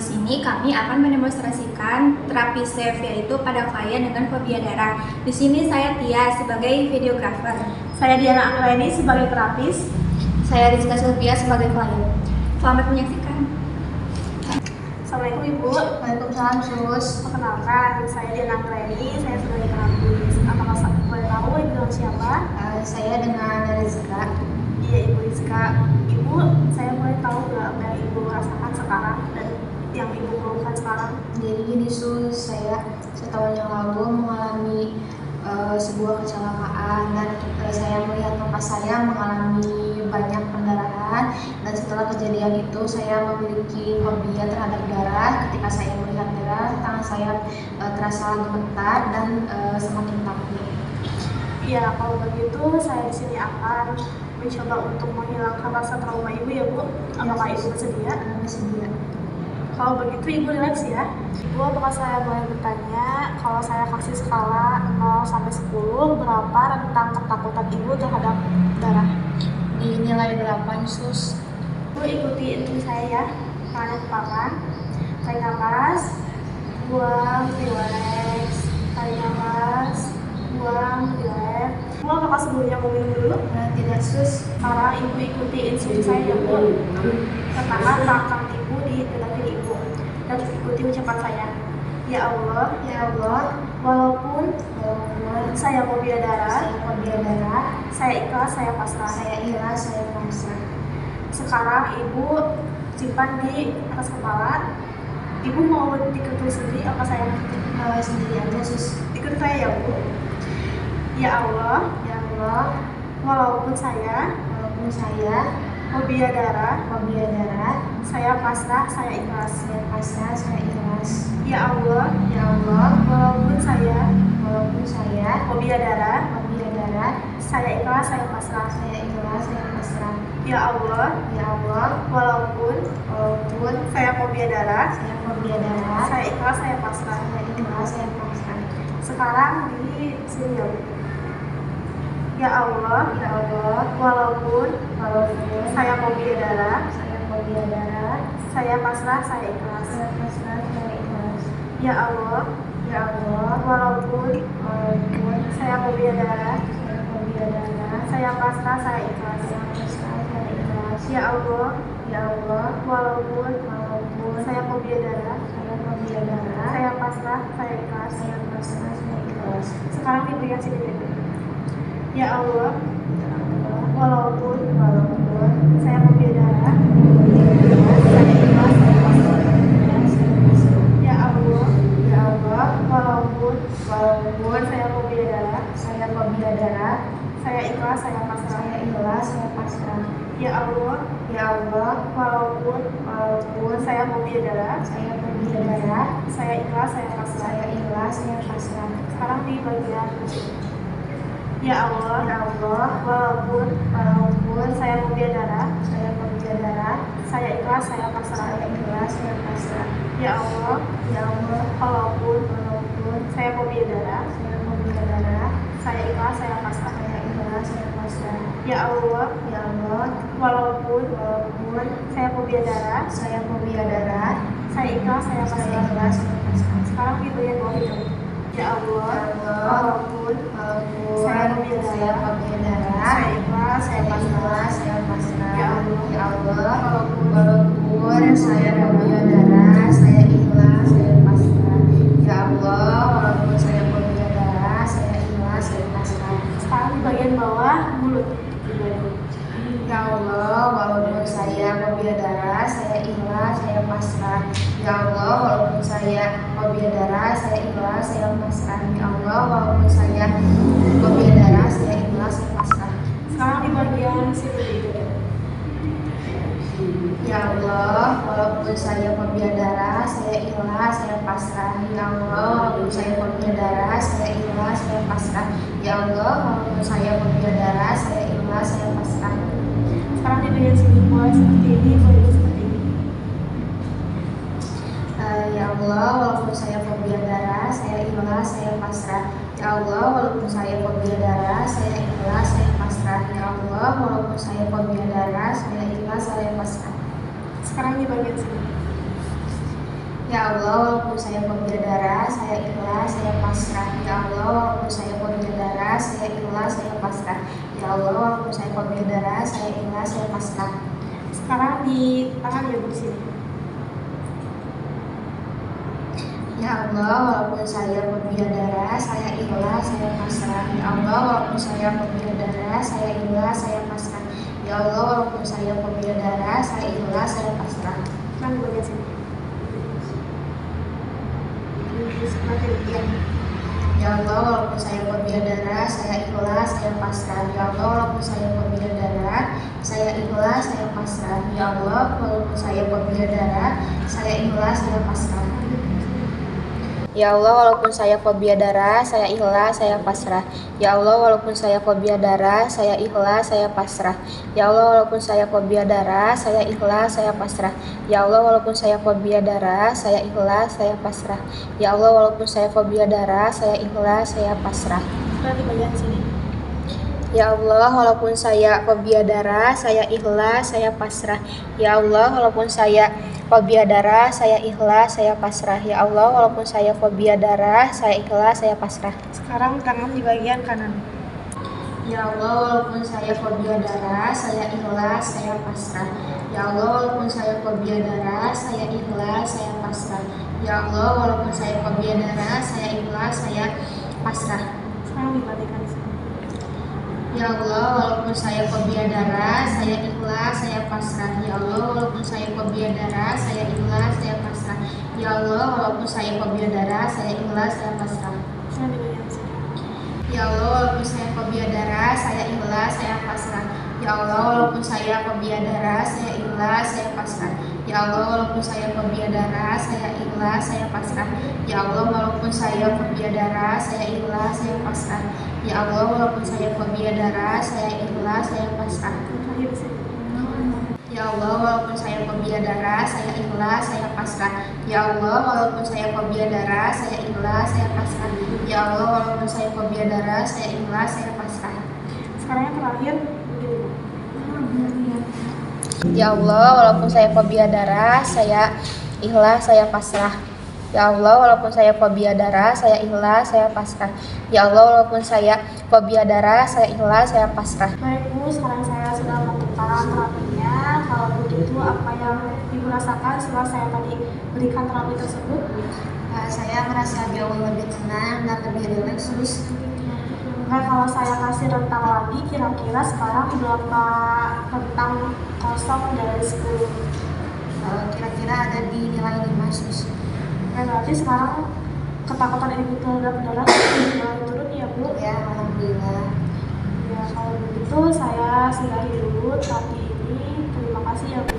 di sini kami akan mendemonstrasikan terapi SAFE, yaitu pada klien dengan fobia darah. Di sini saya Tia sebagai videografer. Saya Diana Anggraini sebagai terapis. Saya Rizka Sylvia sebagai klien. Selamat menyaksikan. Assalamualaikum Ibu. Waalaikumsalam Sus. Perkenalkan, saya Diana Anggraini, saya sebagai terapis. Apakah saya boleh tahu Ibu dengan siapa? Saya dengan Rizka. Iya Ibu Rizka. Ibu, saya boleh tahu nggak apa yang Ibu rasakan sekarang dan yang Ibu keluhkan sekarang? Jadi gini Sus, saya setahun yang lalu mengalami sebuah kecelakaan dan saya melihat papa saya mengalami banyak pendarahan, dan setelah kejadian itu saya memiliki fobia terhadap darah. Ketika saya melihat darah, tangan saya terasa gemetar dan semakin takut. Iya, kalau begitu saya di sini akan mencoba untuk menghilangkan rasa trauma Ibu ya Bu. Apakah Ibu bersedia? Bersedia. Kalau begitu Ibu relax ya. Ibu, apakah saya boleh bertanya, kalau saya kasih skala 0 sampai 10, berapa rentang ketakutan Ibu terhadap darah? Di nilai 8 Sus. Ibu ikuti ini saya ya. Tangan depan, tarik nafas, buang, relax. Tarik nafas, buang, relax. Ibu, apakah sebelumnya mau minum dulu? Tidak Sus. Sekarang Ibu ikuti instruksi saya ya Bu. Pertama, tangkap Ibu di dekat diri Ibu dan ikuti ucapan saya. Ya Allah, walaupun saya fobia darah, saya ikhlas, saya pasrah. Sekarang Ibu simpan di atas kepala. Ibu mau diketuk sendiri apa saya? Sendiri aja Sus. Ikut saya ya Bu. Ya Allah, walaupun saya fobia darah, saya pasrah, saya ikhlas. Ya Allah, walaupun saya fobia darah, saya ikhlas, saya pasrah. Ya Allah, walaupun saya fobia darah, saya ikhlas, saya pasrah. Sekarang di sini ya Bu. Ya Allah, walaupun saya fobia darah, saya pasrah, saya ikhlas. Ya Allah, walaupun saya fobia darah, saya pasrah, saya ikhlas. Ya Allah, walaupun saya fobia darah, saya pasrah, saya ikhlas. Sekarang Ibu yang sini. Ya Allah, walaupun saya fobia darah, saya ikhlas, saya pasrah. Ya Allah, walaupun saya fobia darah, saya ikhlas, saya pasrah. Ya Allah, walaupun saya fobia darah, saya ikhlas, saya pasrah. Sekarang di bagian ya Allah, walaupun saya fobia darah, saya ikhlas, saya pasrah. Ya Allah, walaupun saya fobia darah, saya ikhlas, saya pasrah. Ya Allah, walaupun saya fobia darah, saya ikhlas, saya pasrah. Sekarang di bagian bawah itu. Ya Allah, walaupun saya fobia darah, saya ikhlas, saya pasrah. Ya Allah, Walaupun saya fobia darah, saya ikhlas, saya pasrah. Ya Allah, walaupun saya fobia darah, saya ikhlas, saya pasrah. sekarang di bagian bawah mulut. Ya Allah, walaupun saya fobia darah, saya ikhlas, saya pasrah. Ya Allah, walaupun saya fobia darah, saya ikhlas, saya pasrah. Ya Allah, walaupun saya fobia darah, saya ikhlas, saya pasrah. Sekarang di bagian sini. Ya Allah, walaupun saya fobia darah, saya ikhlas, saya pasrah. Ya Allah, walaupun saya fobia darah, saya ikhlas, saya pasrah. Ya Allah, walaupun saya fobia darah, saya ikhlas, saya pasrah. Sekarang di bagian sini mulai seperti ini, mulai seperti ini. Ya Allah, walaupun saya fobia darah, saya ikhlas, saya pasrah. Ya Allah, walaupun saya fobia darah, saya ikhlas, saya pasrah. Ya Allah, walaupun saya fobia darah, saya ikhlas, saya pasrah. Sekarang di bagian sini. Ya Allah, walaupun saya fobia darah, saya ikhlas, saya pasrah. Ya Allah, walaupun saya fobia darah, saya ikhlas, saya pasrah. Ya Allah, walaupun saya fobia darah, saya ikhlas, saya pasrah. Sekarang di tangan ya Bu di sini. Ya Allah, walaupun saya fobia darah, saya ikhlas, saya pasrah. Ya Allah, walaupun saya fobia darah, saya ikhlas, saya pasrah. Ya Allah, walaupun saya fobia darah, saya ikhlas, saya pasrah. Sekarang di bagian sini. Seperti demikian. Ya Allah, walaupun saya fobia darah, saya ikhlas, saya pasrah. Ya Allah, walaupun saya fobia darah, saya ikhlas, saya pasrah. Ya Allah, walaupun saya fobia darah, saya ikhlas, saya pasrah. Ya Allah, walaupun saya fobia darah, saya ikhlas, saya pasrah. Ya Allah, walaupun saya fobia darah, saya ikhlas, saya pasrah. Ya Allah, walaupun saya fobia darah, saya ikhlas, saya pasrah. Ya Allah, walaupun saya fobia darah, saya ikhlas, saya pasrah. Ya Allah, walaupun saya fobia darah, saya ikhlas, saya pasrah. Sekarang di bagian sini. Ya Allah, walaupun saya fobia darah, saya ikhlas, saya pasrah. Ya Allah, walaupun saya fobia darah, saya ikhlas, saya pasrah. Ya Allah, walaupun saya fobia darah, saya ikhlas, saya pasrah. Sekarang tangan di bagian kanan. Ya Allah, walaupun saya fobia darah, saya ikhlas, saya pasrah. Ya Allah, walaupun saya fobia darah, saya ikhlas, saya pasrah. Ya Allah, walaupun saya fobia darah, saya ikhlas, saya pasrah. Sekarang dibalikan di sini. Ya Allah, walaupun saya fobia darah, saya ikhlas, saya pasrah. Ya Allah, walaupun saya fobia darah, saya ikhlas, saya pasrah. Ya Allah, walaupun saya fobia darah, saya ikhlas, saya pasrah. Sekarang di bagian sini. Ya Allah, walaupun saya fobia darah, saya ikhlas, saya pasrah. Ya Allah, walaupun saya fobia darah, saya ikhlas, saya pasrah. Ya Allah, walaupun saya fobia darah, saya ikhlas, saya pasrah. Ya Allah, walaupun saya fobia darah, saya ikhlas, saya pasrah. Ya Allah, walaupun saya fobia darah, saya ikhlas, saya pasrah. Terakhir di sini. Ya Allah, walaupun saya fobia darah, saya ikhlas, saya pasrah. Ya Allah, walaupun saya fobia darah, saya ikhlas, saya pasrah. Ya Allah, walaupun saya fobia darah, saya ikhlas, saya pasrah. Sekarang yang terakhir begini Bu. Ya Allah, walaupun saya fobia darah, saya ikhlas, saya pasrah. Ya Allah, walaupun saya fobia darah, saya ikhlas, saya pasrah. Ya Allah, walaupun saya fobia darah, saya ikhlas, saya pasrah. Baik Bu, sekarang saya sudah melakukan terapinya. Kalau begitu apa yang Ibu rasakan setelah saya tadi berikan terapi tersebut? Saya merasa jauh lebih tenang dan lebih rileks. Nah, kalau saya kasih rentang lagi, kira-kira sekarang berapa rentang kosong dari 10? Kira-kira ada di nilai 5 sus. Nah, berarti sekarang ketakutan Ibu terhadap darah sudah turun ya Bu? Ya, alhamdulillah. Ya, kalau begitu saya sudahi dulu terapi ini. Terima kasih ya Bu.